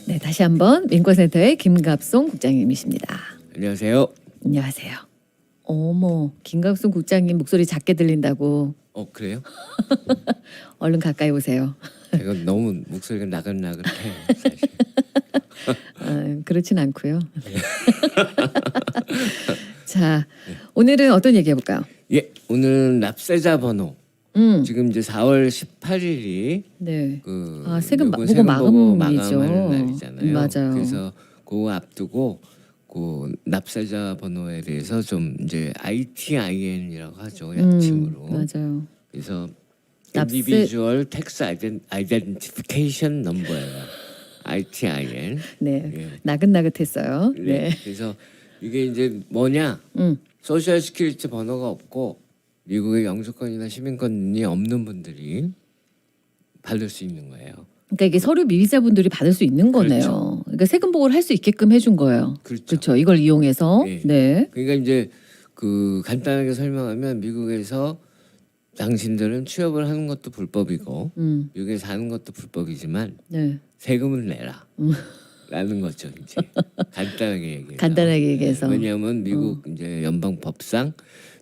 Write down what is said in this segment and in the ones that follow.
네, 다시 한번 민권센터의 김갑송 국장님이십니다. 안녕하세요. 안녕하세요. 어머, 김갑송 국장님 목소리 작게 들린다고. 그래요? 얼른 가까이 오세요. 제가 너무 목소리가 나긋나긋해 사실. 그렇진 않고요. 자, 오늘은 어떤 얘기 해볼까요? 예, 오늘은 납세자 번호. 지금 이제 4월 18일이 네. 그 세금 요번 보고 마감이죠. 마감하는 날이잖아요. 맞아요. 그래서 그거 앞두고 그 납세자 번호에 대해서 좀 이제 ITIN이라고 하죠, 약칭으로. 맞아요. 그래서 납세- Individual Tax Identification Number예요. ITIN. 네, 예. 나긋나긋했어요. 네. 네. 그래서 이게 이제 뭐냐? 음. 소셜 시큐리티 번호가 없고 미국의 영주권이나 시민권이 없는 분들이 받을 수 있는 거예요. 그러니까 이게 서류 미비자분들이 받을 수 있는 거네요. 그렇죠. 그러니까 세금 보고를 할 수 있게끔 해준 거예요. 그렇죠. 그렇죠. 이걸 이용해서. 네. 네. 그러니까 이제 그 간단하게 설명하면 미국에서 당신들은 취업을 하는 것도 불법이고 미국에 사는 것도 불법이지만 네. 세금을 내라. 라는 거죠, 이제. 간단하게 얘기해서. 간단하게 얘기해서. 왜냐하면 미국 이제 연방 법상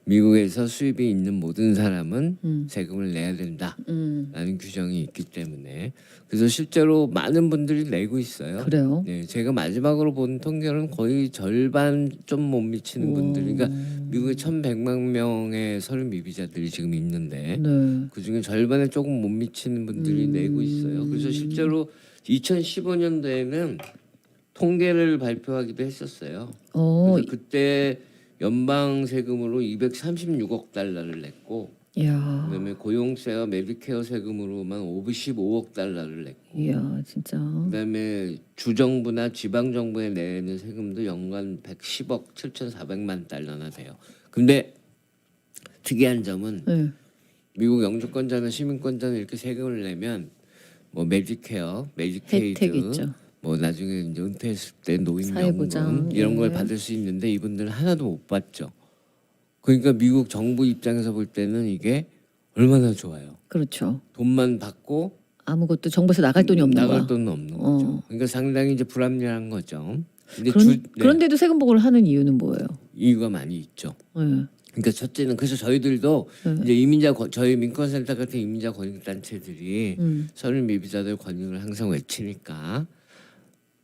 미국에서 수입이 있는 모든 사람은 세금을 내야 된다라는 규정이 있기 때문에 그래서 실제로 많은 분들이 내고 있어요. 그래요? 네, 제가 마지막으로 본 통계는 거의 절반 좀 못 미치는 분들, 그러니까 미국에 1,100만 명의 서류 미비자들이 지금 있는데 네. 그 중에 절반에 조금 못 미치는 분들이 내고 있어요. 그래서 실제로 2015년도에는 통계를 발표하기도 했었어요. 그래서 그때 연방 세금으로 236억 달러를 냈고, 이야. 그다음에 고용세와 메디케어 세금으로만 55억 달러를 냈고, 이야, 진짜. 그다음에 주정부나 지방 정부에 내는 세금도 연간 110억 7,400만 달러나 돼요. 근데 특이한 점은 네. 미국 영주권자나 시민권자는 이렇게 세금을 내면 뭐 메디케어, 메디케이드, 혜택 있죠. 뭐 나중에 이제 은퇴했을 때 사회보장, 노인연금 이런 걸 예. 받을 수 있는데 이분들은 하나도 못 받죠. 그러니까 미국 정부 입장에서 볼 때는 이게 얼마나 좋아요. 그렇죠. 돈만 받고 아무것도 정부에서 나갈 돈이 없는 나갈 거야. 돈은 없는 거죠. 그러니까 상당히 이제 불합리한 거죠. 근데 그런데도 세금 보고를 하는 이유는 뭐예요? 이유가 많이 있죠. 네. 그러니까 첫째는 그래서 저희들도 이제 저희 민권센터 같은 이민자 권익 단체들이 서류 미비자들 권익을 항상 외치니까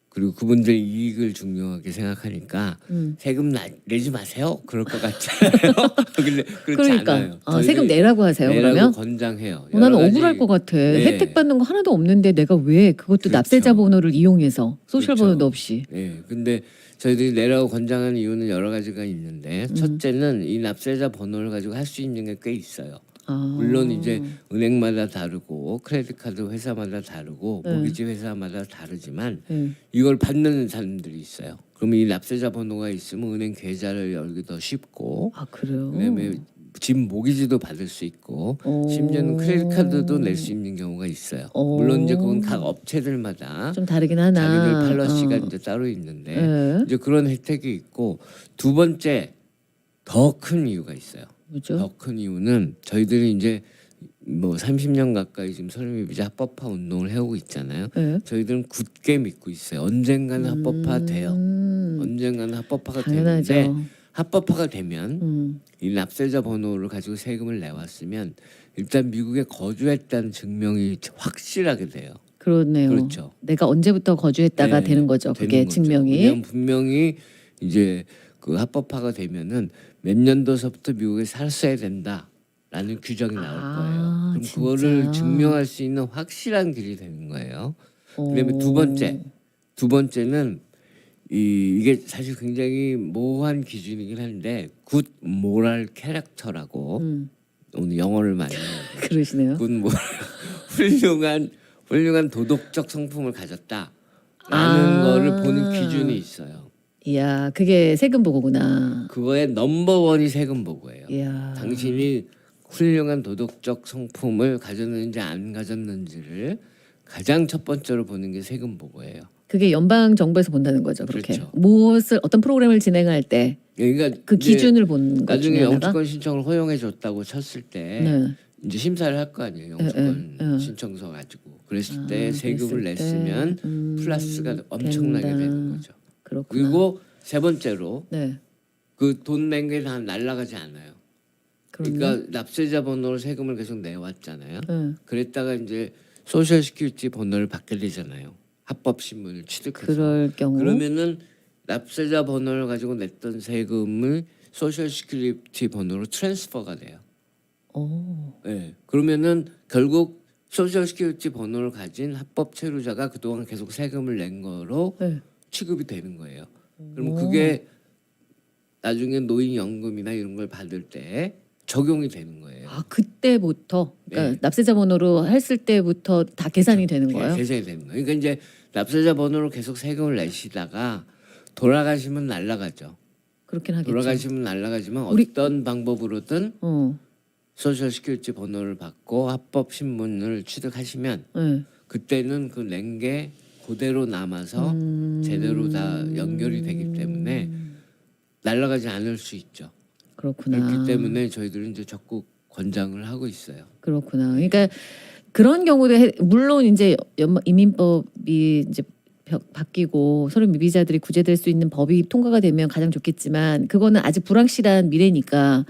그리고 그분들 이익을 중요하게 생각하니까 세금 내지 마세요. 그럴 것 같잖아요. 근데 그렇지 그러니까 않아요. 세금 내라고 하세요. 내라고 그러면 권장해요. 나는 여러 가지- 억울할 것 같아. 네. 혜택 받는 거 하나도 없는데 내가 왜 그것도 그렇죠. 납세자 번호를 이용해서 소셜 그렇죠. 번호도 없이. 네, 근데 저희들이 내라고 권장하는 이유는 여러 가지가 있는데 첫째는 이 납세자 번호를 가지고 할 수 있는 게 꽤 있어요. 물론 이제 은행마다 다르고 크레딧 카드 회사마다 다르고 모기지 회사마다 다르지만 이걸 받는 사람들이 있어요. 그러면 이 납세자 번호가 있으면 은행 계좌를 열기 더 쉽고 그래요? 그다음에 집 모기지도 받을 수 있고 심지어는 크레딧 카드도 낼 수 있는 경우가 있어요. 물론 이제 그건 각 업체들마다 좀 다르긴 하나. 자기들 팔러시가 이제 따로 있는데 네. 이제 그런 혜택이 있고 두 번째 더 큰 이유가 있어요. 뭐죠? 더 큰 이유는 저희들이 이제 뭐 30년 가까이 지금 서류미비자 합법화 운동을 해오고 있잖아요. 네. 저희들은 굳게 믿고 있어요. 언젠가는 합법화 돼요. 언젠가는 합법화가 당연하죠. 되는데 합법화가 되면 이 납세자 번호를 가지고 세금을 내왔으면 일단 미국에 거주했다는 증명이 확실하게 돼요. 그렇네요. 그렇죠. 내가 언제부터 거주했다가 네, 되는 거죠. 그게 되는 거죠. 증명이. 왜냐하면 분명히 이제 그 합법화가 되면은 몇 년도서부터 미국에 살았어야 된다라는 규정이 나올 거예요. 그럼 진짜? 그거를 증명할 수 있는 확실한 길이 되는 거예요. 그다음에 두 번째는 이게 사실 굉장히 모호한 기준이긴 한데 굿 모랄 캐릭터라고 오늘 영어를 많이 해요. 그러시네요. 굿 모랄 훌륭한 도덕적 성품을 가졌다라는 거를 보는 기준이 있어요. 이야, 그게 세금 보고구나. 그거의 넘버원이 세금 보고예요. 이야. 당신이 훌륭한 도덕적 성품을 가졌는지 안 가졌는지를 가장 첫 번째로 보는 게 세금 보고예요. 그게 연방 정부에서 본다는 거죠. 그렇게 그렇죠. 무엇을 어떤 프로그램을 진행할 때 그러니까 그 이제 기준을 보는 것 나중에 중에 하나가 영주권 신청을 허용해 줬다고 쳤을 때 네. 이제 심사를 할 거 아니에요. 영주권 신청서 가지고. 그랬을 때 그랬을 세금을 때, 냈으면 플러스가 엄청나게 된다. 되는 거죠. 그렇구나. 그리고 세 번째로 네. 그 돈 낸 게 다 날아가지 않아요. 그러면? 그러니까 납세자 번호로 세금을 계속 내왔잖아요. 네. 그랬다가 이제 소셜 시큐리티 번호를 받게 되잖아요. 합법 신문을 취득해서. 그럴 경우 그러면은 납세자 번호를 가지고 냈던 세금을 소셜 시큐리티 번호로 트랜스퍼가 돼요. 오. 네. 그러면은 결국 소셜 시큐리티 번호를 가진 합법 체류자가 그동안 계속 세금을 낸 거로 네. 취급이 되는 거예요. 그럼 그게 나중에 노인연금이나 이런 걸 받을 때 적용이 되는 거예요. 아 그때부터 그러니까 네. 납세자 번호로 했을 때부터 다 계산이 되는 거예요? 계산이 되는 거예요. 그러니까 이제 납세자 번호로 계속 세금을 내시다가 돌아가시면 날라가죠. 그렇긴 하겠죠. 돌아가시면 날라가지만 우리- 어떤 방법으로든 어. 소셜 시큐리티 번호를 받고 합법 신문을 취득하시면 네. 그때는 그 낸 게 그대로 남아서 제대로 다 연결이 되기 때문에 날아가지 않을 수 있죠. 그렇구나. 그렇기 때문에 저희들은 이제 적극 권장을 하고 있어요. 그렇구나. 그러니까 그런 경우도 물론 이제 이민법이 이제 바뀌고 서류 미비자들이 구제될 수 있는 법이 통과가 되면 가장 좋겠지만 그거는 아직 불확실한 미래니까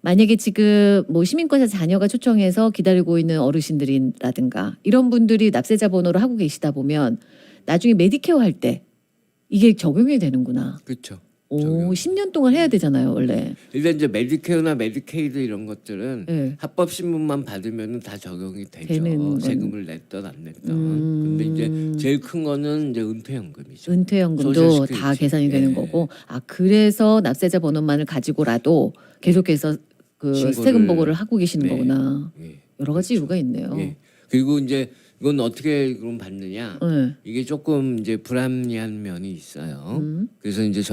만약에 지금 뭐 시민권자 자녀가 초청해서 기다리고 있는 어르신들이라든가 이런 분들이 납세자 번호를 하고 계시다 보면 나중에 메디케어 할 때 이게 적용이 되는구나. 그렇죠. 오, 적용. 10년 동안 해야 되잖아요, 원래. 일단 이제 메디케어나 메디케이드 이런 것들은 네. 합법 신문만 받으면 다 적용이 되죠. 되는 건- 세금을 냈던 안 냈던. 근데 이제 제일 큰 거는 이제 은퇴연금이죠. 은퇴연금도 소셜 다 시큐리티. 계산이 되는 예. 거고. 아 그래서 납세자 번호만을 가지고라도 계속해서 그 신고를- 세금 보고를 하고 계시는 네. 거구나. 예. 여러 가지 이유가 있네요. 예. 그리고 이제 이건 어떻게 그럼 받느냐? 네. 이게 조금 이제 불합리한 면이 있어요. 음. 그래서 이제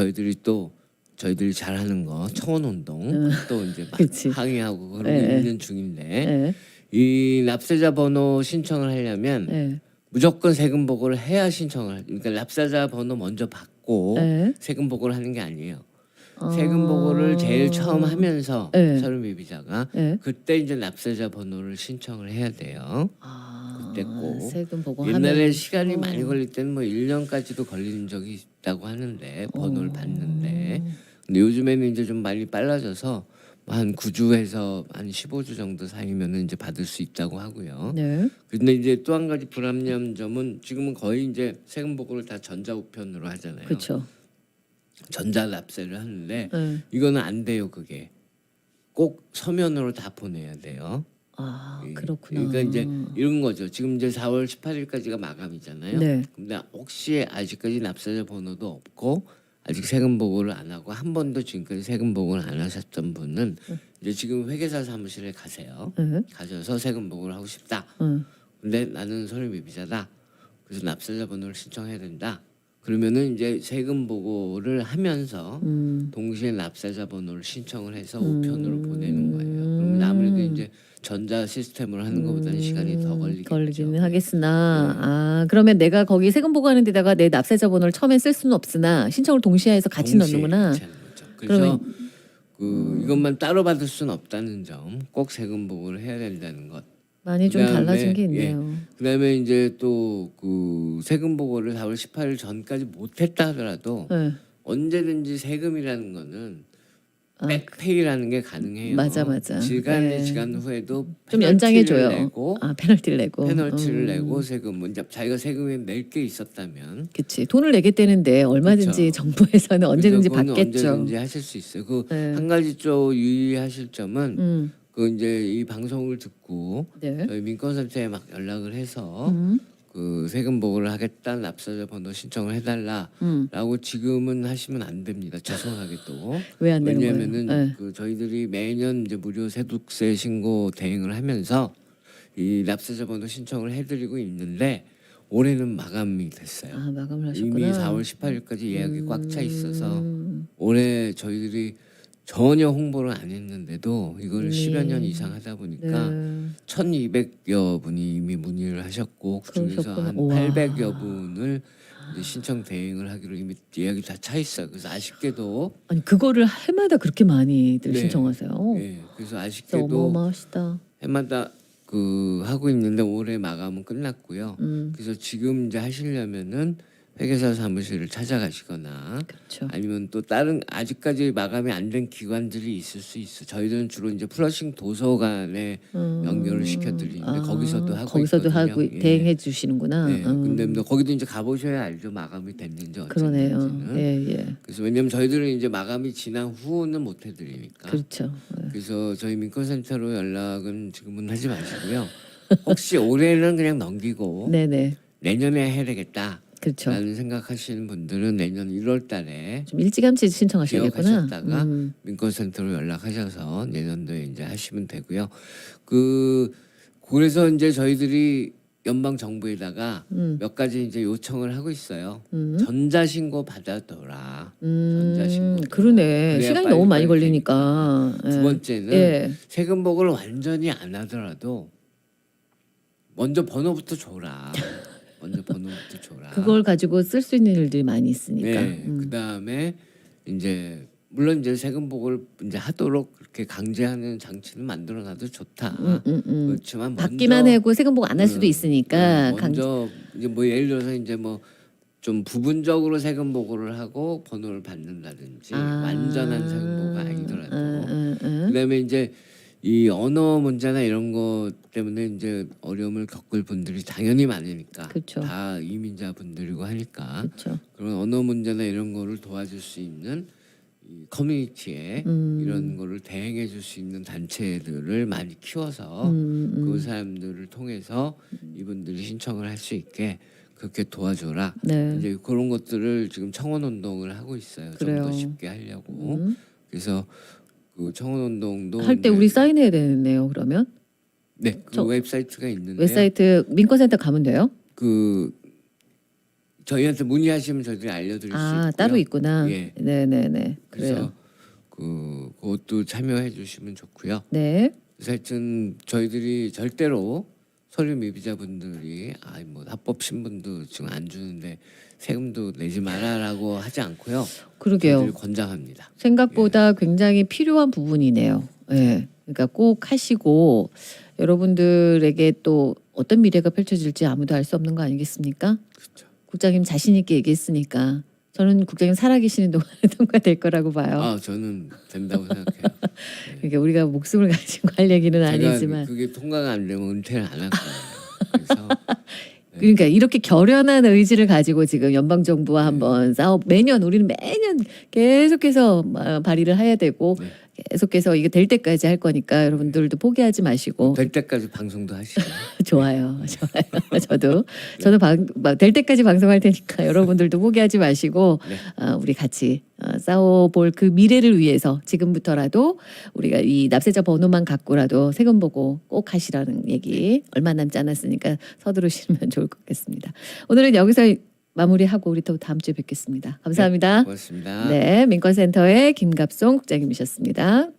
저희들이 잘하는 거 청원운동 또 이제 막 그치. 항의하고 그러고 예, 있는 중인데 네. 이 납세자 번호 신청을 하려면 네. 무조건 세금 보고를 해야 그러니까 납세자 번호 먼저 받고 네. 세금 보고를 하는 게 아니에요. 아. 세금 보고를 제일 처음 하면서 네. 서류 미비자가 네. 그때 이제 납세자 번호를 신청을 해야 돼요. 아, 그때 꼭 세금 보고 옛날에 하면서. 시간이 많이 걸릴 때는 뭐 1년까지도 걸리는 적이 있다고 하는데 번호를 받는데 근데 요즘에는 이제 좀 많이 빨라져서 한 9주에서 한 15주 정도 사이면은 이제 받을 수 있다고 하고요. 네. 근데 이제 또 한 가지 불합리한 점은 지금은 거의 이제 세금 보고를 다 전자우편으로 하잖아요. 그렇죠. 전자 납세를 하는데 네. 이거는 안 돼요. 그게 꼭 서면으로 다 보내야 돼요. 아 예. 그렇구나. 그러니까 이제 이런 거죠. 지금 이제 4월 18일까지가 마감이잖아요. 네. 근데 혹시 아직까지 납세자 번호도 없고 아직 세금 보고를 안 하고 한 번도 지금까지 세금 보고를 안 하셨던 분은 이제 지금 회계사 사무실에 가세요. 네. 가셔서 세금 보고를 하고 싶다. 근데 나는 서류 미비자다. 그래서 납세자 번호를 신청해야 된다. 그러면은 이제 세금 보고를 하면서 동시에 납세자 번호를 신청을 해서 우편으로 보내는 거예요. 그러면 아무래도 이제 전자 시스템으로 하는 것보다는 시간이 더 걸리겠죠. 걸리기는 하겠으나 아 그러면 내가 거기 세금 보고하는 데다가 내 납세자 번호를 처음엔 쓸 수는 없으나 신청을 동시에 해서 같이 동시에 넣는구나. 같이 하는 거죠. 그래서 그 이것만 따로 받을 수는 없다는 점, 꼭 세금 보고를 해야 된다는 것. 많이 좀 그다음에, 달라진 게 있네요. 그다음에 이제 또 그 세금 보고를 4월 18일 전까지 못했다 하더라도 네. 언제든지 세금이라는 거는 백페이라는 게 가능해요. 맞아. 지간 네. 지간 후에도 좀 연장해 줘요. 내고 아 페널티를 내고. 페널티를 내고 세금 먼저 자기가 세금에 낼 게 있었다면 그치 돈을 내겠다는데 얼마든지 그쵸. 정부에서는 언제든지 그래서 그건 받겠죠. 언제든지 하실 수 있어요. 그 네. 한 가지 좀 유의하실 점은 음. 그 이제 이 방송을 듣고 네. 저희 민권센터에 막 연락을 해서 음. 그 세금 보고를 하겠다 납세자 번호 신청을 해달라라고 지금은 하시면 안 됩니다. 죄송하게도 왜 안 되는 거예요? 왜냐하면은 네. 그 저희들이 매년 이제 무료 세득세 신고 대행을 하면서 이 납세자 번호 신청을 해드리고 있는데 올해는 마감이 됐어요. 아 마감을 하셨구나. 이미 4월 18일까지 예약이 꽉 차 있어서 올해 저희들이 전혀 홍보를 안 했는데도 이걸 10여 년 이상 하다 보니까 네. 1,200여 분이 이미 문의를 하셨고 그중에서 그러셨구나. 한 우와. 800여 분을 이제 신청 대행을 하기로 이미 예약이 다 차 있어요. 그래서 아쉽게도 아니 그거를 해마다 그렇게 많이들 네. 신청하세요. 예, 그래서 진짜 아쉽게도 어마어마하시다. 해마다 그 하고 있는데 올해 마감은 끝났고요. 그래서 지금 이제 하시려면은 회계사 사무실을 찾아가시거나 그렇죠. 아니면 또 다른 아직까지 마감이 안 된 기관들이 있을 수 있어. 저희들은 주로 이제 플러싱 도서관에 연결을 시켜드리는데 거기서도 하고 거기서도 있거든요. 하고 예. 대행해 주시는구나. 네, 근데 뭐 거기도 이제 가보셔야 알죠. 마감이 됐는지 그러네요. 어쨌는지는. 예, 예. 그래서 왜냐면 저희들은 이제 마감이 지난 후는 못 해드리니까. 그렇죠. 예. 그래서 저희 민권센터로 연락은 지금은 하지 마시고요. 혹시 올해는 그냥 넘기고 네네. 내년에 해야 되겠다. 그렇죠. 라는 생각하시는 분들은 내년 1월 달에 좀 일찌감치 신청하셔야겠구나. 기억하셨다가 민권센터로 연락하셔서 내년도에 이제 하시면 되고요. 그래서 이제 저희들이 연방 정부에다가 몇 가지 이제 요청을 하고 있어요. 전자신고 받아둬라. 전자신고. 그러네. 시간이 너무 많이 걸리니까. 두 번째는 예. 세금복을 완전히 안 하더라도 먼저 번호부터 줘라. 먼저 번호부터 줘라. 그걸 가지고 쓸 수 있는 일들이 많이 있으니까. 네. 그다음에 이제 물론 이제 세금복을 이제 하도록 그렇게 강제하는 장치는 만들어놔도 좋다. 그렇지만 받기만 하고 세금보고 안 할 수도 있으니까. 먼저 이제 뭐 예를 들어서 이제 뭐 좀 부분적으로 세금 보고를 하고 번호를 받는다든지 완전한 세금 보고가 아니더라도 그다음에 이제 이 언어 문제나 이런 것 때문에 이제 어려움을 겪을 분들이 당연히 많으니까 그쵸. 다 이민자 분들이고 하니까 그렇죠. 그런 언어 문제나 이런 거를 도와줄 수 있는 이 커뮤니티에 이런 거를 대행해 줄 수 있는 단체들을 많이 키워서 그 사람들을 통해서 이분들이 신청을 할 수 있게 그렇게 도와줘라. 네. 이제 그런 것들을 지금 청원 운동을 하고 있어요. 좀 그래요. 더 쉽게 하려고. 그래서 그 청원 운동도 할 때 이제 우리 사인해야 되네요. 그러면 네, 그 웹사이트가 있는데요. 웹사이트 민권센터 가면 돼요? 그 저희한테 문의하시면 저희들이 알려드릴 수 있고요. 따로 있구나. 예. 네네네. 그래요. 그래서 그것도 참여해 주시면 좋고요. 네. 그래서 하여튼 저희들이 절대로 서류 미비자분들이 뭐 합법 신분도 지금 안 주는데 세금도 내지 마라라고 하지 않고요. 그러게요. 저희들이 권장합니다. 생각보다 굉장히 필요한 부분이네요. 예. 그러니까 꼭 하시고 여러분들에게 또 어떤 미래가 펼쳐질지 아무도 알 수 없는 거 아니겠습니까? 그렇죠. 국장님 자신 있게 얘기했으니까 저는 국장님 살아계시는 동안에 통과될 거라고 봐요. 저는 된다고 생각해요. 그러니까 우리가 목숨을 가지고 할 얘기는 제가 아니지만 그게 통과가 안 되면 은퇴를 안 할 거예요. 그래서 그러니까 이렇게 결연한 의지를 가지고 지금 연방 정부와 한번 매년 우리는 매년 계속해서 발의를 해야 되고 계속해서 이게 될 때까지 할 거니까 여러분들도 포기하지 마시고 될 때까지 방송도 하시고 좋아요. 저도 될 때까지 방송할 테니까 여러분들도 포기하지 마시고 우리 같이 싸워볼 그 미래를 위해서 지금부터라도 우리가 이 납세자 번호만 갖고라도 세금 보고 꼭 하시라는 얘기 얼마 남지 않았으니까 서두르시면 좋을 것 같습니다. 오늘은 여기서 마무리하고 우리 또 다음 주에 뵙겠습니다. 감사합니다. 고맙습니다. 네, 민권센터의 김갑송 국장님이셨습니다.